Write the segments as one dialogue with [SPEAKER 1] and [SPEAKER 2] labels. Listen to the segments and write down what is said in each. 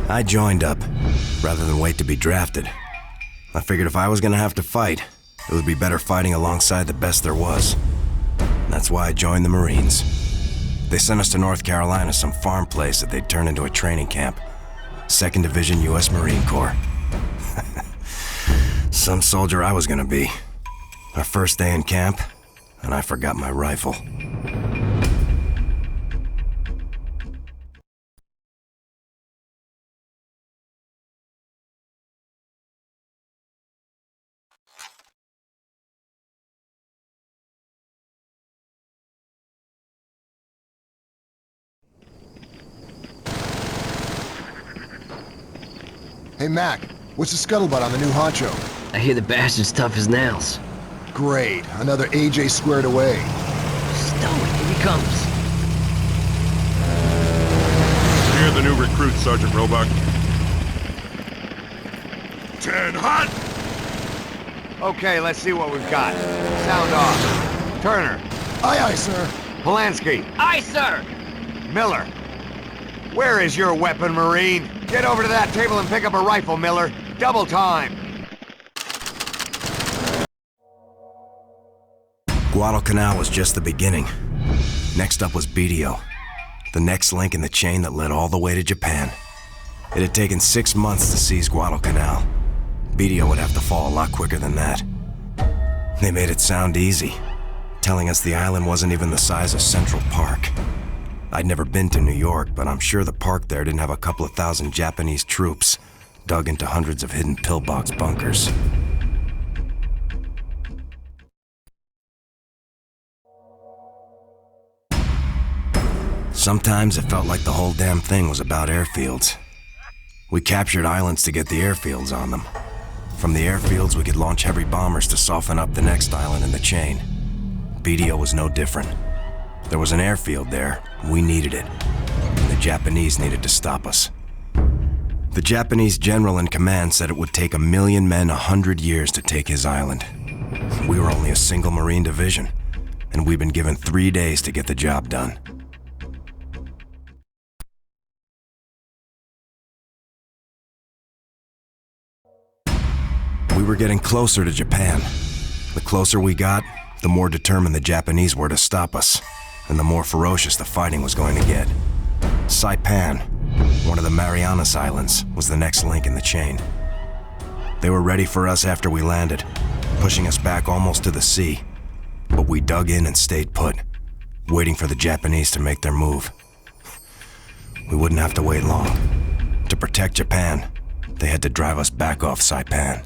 [SPEAKER 1] I joined up, rather than wait to be drafted. I figured if I was gonna have to fight, it would be better fighting alongside the best there was. That's why I joined the Marines. They sent us to North Carolina, some farm place that they'd turned into a training camp. 2nd Division U.S. Marine Corps. Some soldier I was gonna be. Our first day in camp, and I forgot my rifle.
[SPEAKER 2] Hey Mac, what's the scuttlebutt on the new honcho?
[SPEAKER 3] I hear the bastard's tough as nails.
[SPEAKER 2] Great, another AJ squared away.
[SPEAKER 3] Stow it, here he comes.
[SPEAKER 4] Hear the new recruit, Sergeant Roebuck. 10 hot!
[SPEAKER 5] Okay, let's see what we've got. Sound off. Turner.
[SPEAKER 2] Aye, aye, sir.
[SPEAKER 5] Polanski.
[SPEAKER 3] Aye, sir!
[SPEAKER 5] Miller. Where is your weapon, Marine? Get over to that table and pick up a rifle, Miller. Double time.
[SPEAKER 1] Guadalcanal was just the beginning. Next up was Betio, the next link in the chain that led all the way to Japan. It had taken 6 months to seize Guadalcanal. Betio would have to fall a lot quicker than that. They made it sound easy, telling us the island wasn't even the size of Central Park. I'd never been to New York, but I'm sure the park there didn't have a couple of thousand Japanese troops dug into hundreds of hidden pillbox bunkers. Sometimes it felt like the whole damn thing was about airfields. We captured islands to get the airfields on them. From the airfields, we could launch heavy bombers to soften up the next island in the chain. Betio was no different. There was an airfield there, we needed it. And the Japanese needed to stop us. The Japanese general in command said it would take 1 million men 100 years to take his island. We were only a single Marine division, and we'd been given 3 days to get the job done. We were getting closer to Japan. The closer we got, the more determined the Japanese were to stop us, and the more ferocious the fighting was going to get. Saipan, one of the Marianas Islands, was the next link in the chain. They were ready for us after we landed, pushing us back almost to the sea. But we dug in and stayed put, waiting for the Japanese to make their move. We wouldn't have to wait long. To protect Japan, they had to drive us back off Saipan.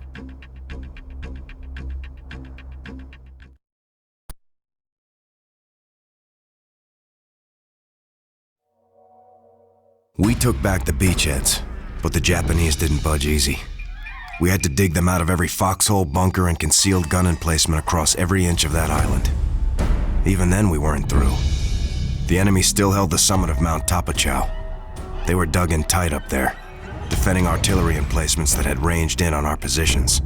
[SPEAKER 1] We took back the beachheads, but the Japanese didn't budge easy. We had to dig them out of every foxhole, bunker, and concealed gun emplacement across every inch of that island. Even then, we weren't through. The enemy still held the summit of Mount Tapachau. They were dug in tight up there, defending artillery emplacements that had ranged in on our positions.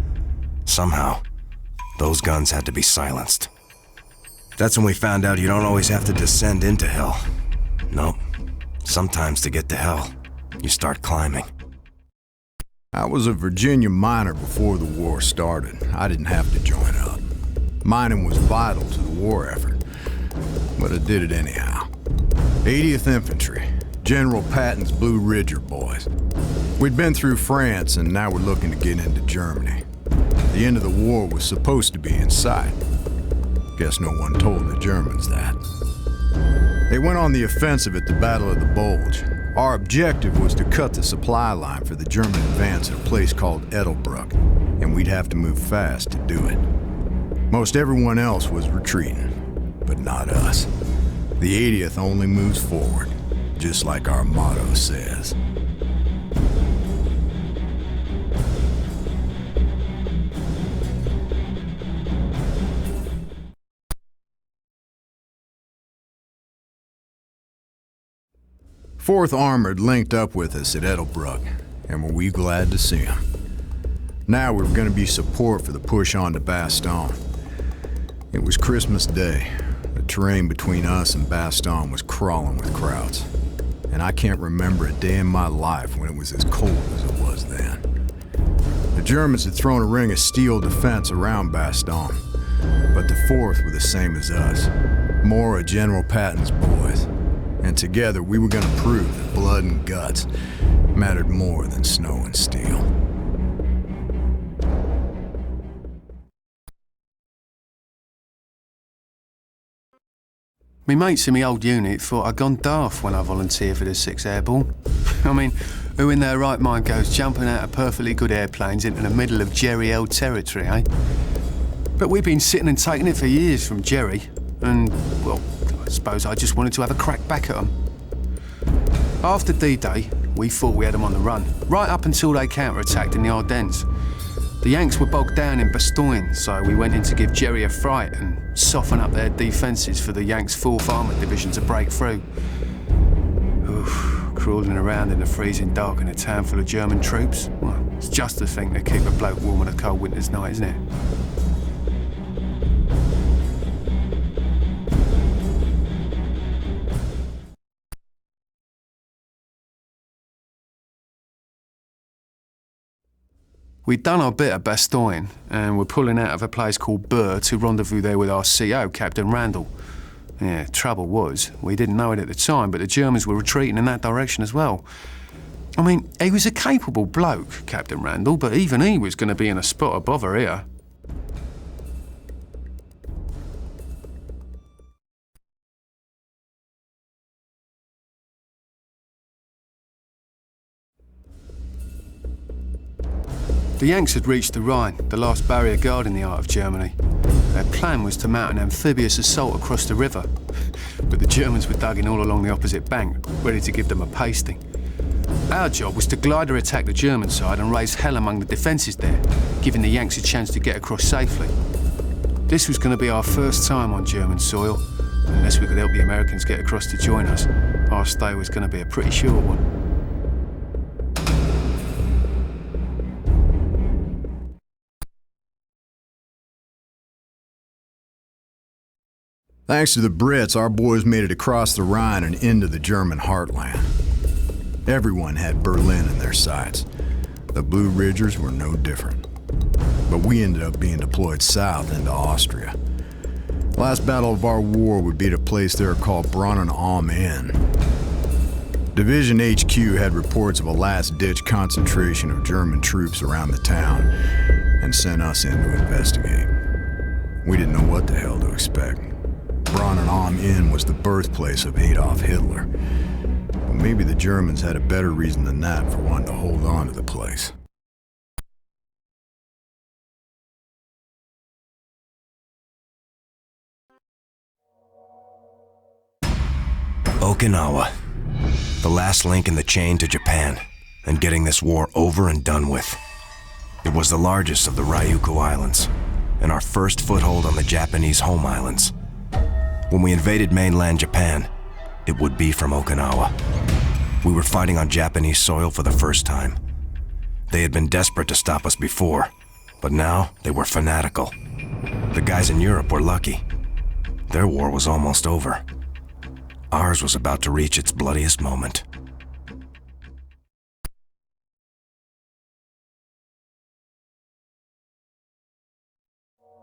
[SPEAKER 1] Somehow, those guns had to be silenced. That's when we found out you don't always have to descend into hell. Nope. Sometimes to get to hell, you start climbing.
[SPEAKER 6] I was a Virginia miner before the war started. I didn't have to join up. Mining was vital to the war effort, but I did it anyhow. 80th Infantry, General Patton's Blue Ridger boys. We'd been through France and now we're looking to get into Germany. The end of the war was supposed to be in sight. Guess no one told the Germans that. They went on the offensive at the Battle of the Bulge. Our objective was to cut the supply line for the German advance at a place called Edelbruck, and we'd have to move fast to do it. Most everyone else was retreating, but not us. The 80th only moves forward, just like our motto says. Fourth Armored linked up with us at Edelbruck, and were we glad to see him. Now we're going to be support for the push on to Bastogne. It was Christmas Day. The terrain between us and Bastogne was crawling with Krauts. and I can't remember a day in my life when it was as cold as it was then. The Germans had thrown a ring of steel defense around Bastogne, but the 4th were the same as us, more of General Patton's boys. And together we were gonna prove that blood and guts mattered more than snow and steel.
[SPEAKER 7] Me mates in me old unit thought I'd gone daft when I volunteered for the 6th Airborne. I mean, who in their right mind goes jumping out of perfectly good airplanes into the middle of Jerry-held territory, eh? But we've been sitting and taking it for years from Jerry, and, well, I suppose I just wanted to have a crack back at them. After D-Day, we thought we had them on the run, right up until they counterattacked in the Ardennes. The Yanks were bogged down in Bastogne, so we went in to give Jerry a fright and soften up their defences for the Yanks' 4th Armoured Division to break through. Oof, crawling around in the freezing dark in a town full of German troops. Well, it's just the thing to keep a bloke warm on a cold winter's night, isn't it? We'd done our bit at Bastogne, and we're pulling out of a place called Burr to rendezvous there with our CO, Captain Randall. Yeah, trouble was, we didn't know it at the time, but the Germans were retreating in that direction as well. I mean, he was a capable bloke, Captain Randall, but even he was going to be in a spot of bother here. The Yanks had reached the Rhine, the last barrier guarding the heart of Germany. Their plan was to mount an amphibious assault across the river, but the Germans were dug in all along the opposite bank, ready to give them a pasting. Our job was to glider attack the German side and raise hell among the defences there, giving the Yanks a chance to get across safely. This was going to be our first time on German soil. Unless we could help the Americans get across to join us, our stay was going to be a pretty short one.
[SPEAKER 6] Thanks to the Brits, our boys made it across the Rhine and into the German heartland. Everyone had Berlin in their sights. The Blue Ridgers were no different. But we ended up being deployed south into Austria. The last battle of our war would be at a place there called Braunau am Inn. Division HQ had reports of a last-ditch concentration of German troops around the town and sent us in to investigate. We didn't know what the hell to expect. Braunau am Inn was the birthplace of Adolf Hitler. But maybe the Germans had a better reason than that for wanting to hold on to the place.
[SPEAKER 1] Okinawa. The last link in the chain to Japan, and getting this war over and done with. It was the largest of the Ryukyu Islands, and our first foothold on the Japanese home islands. When we invaded mainland Japan, it would be from Okinawa. We were fighting on Japanese soil for the first time. They had been desperate to stop us before, but now they were fanatical. The guys in Europe were lucky. Their war was almost over. Ours was about to reach its bloodiest moment.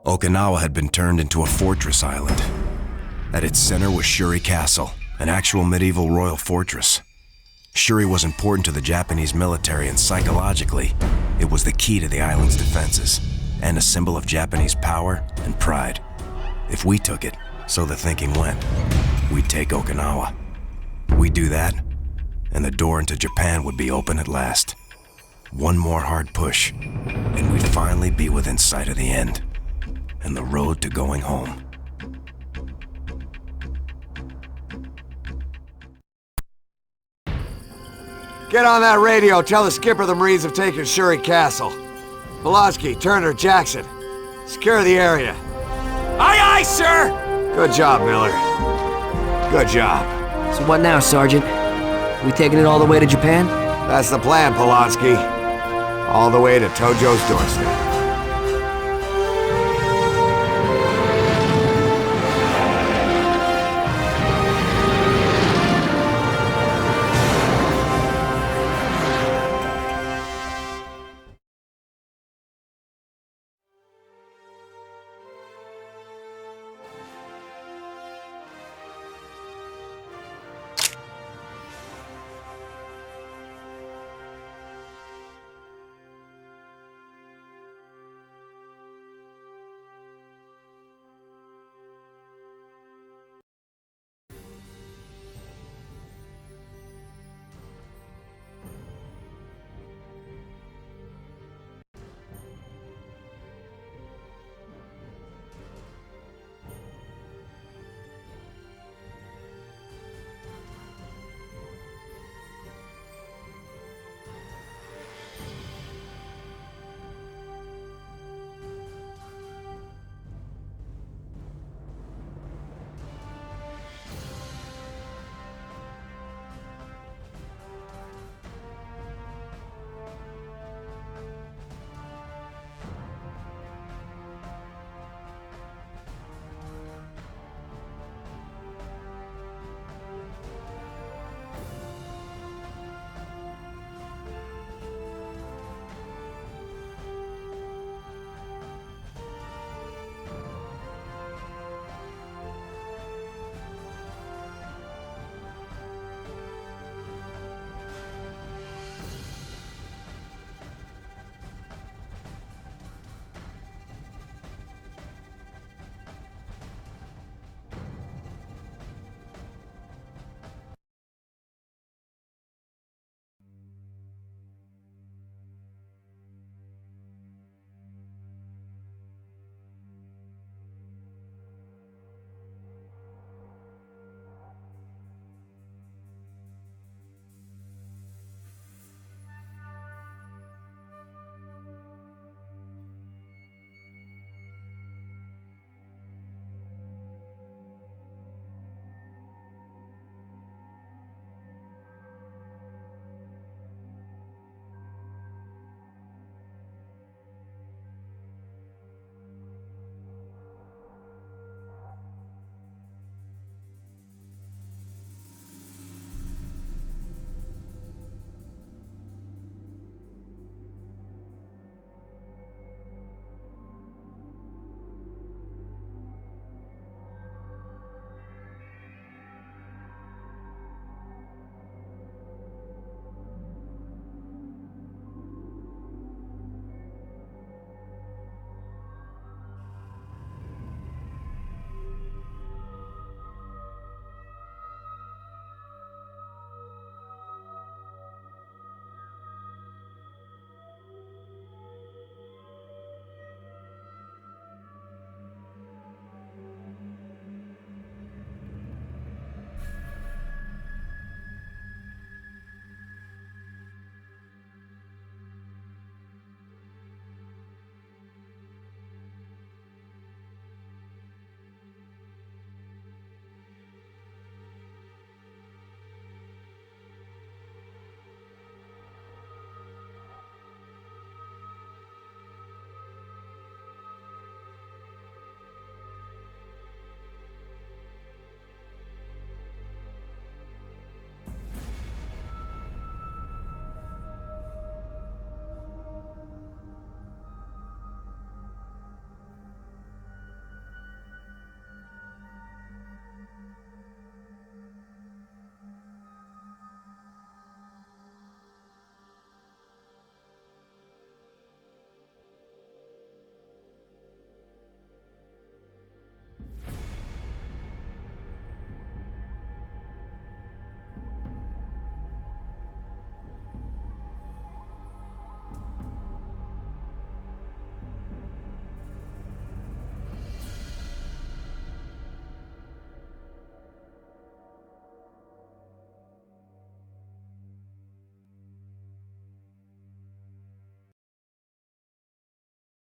[SPEAKER 1] Okinawa had been turned into a fortress island. At its center was Shuri Castle, an actual medieval royal fortress. Shuri was important to the Japanese military, and psychologically, it was the key to the island's defenses, and a symbol of Japanese power and pride. If we took it, so the thinking went, we'd take Okinawa. We'd do that, and the door into Japan would be open at last. One more hard push, and we'd finally be within sight of the end, and the road to going home.
[SPEAKER 5] Get on that radio, tell the skipper the Marines have taken Shuri Castle. Pulaski, Turner, Jackson, secure the area. Aye, aye, sir! Good job, Miller. Good job.
[SPEAKER 3] So what now, Sergeant? We taking it all the way to Japan?
[SPEAKER 5] That's the plan, Pulaski. All the way to Tojo's doorstep.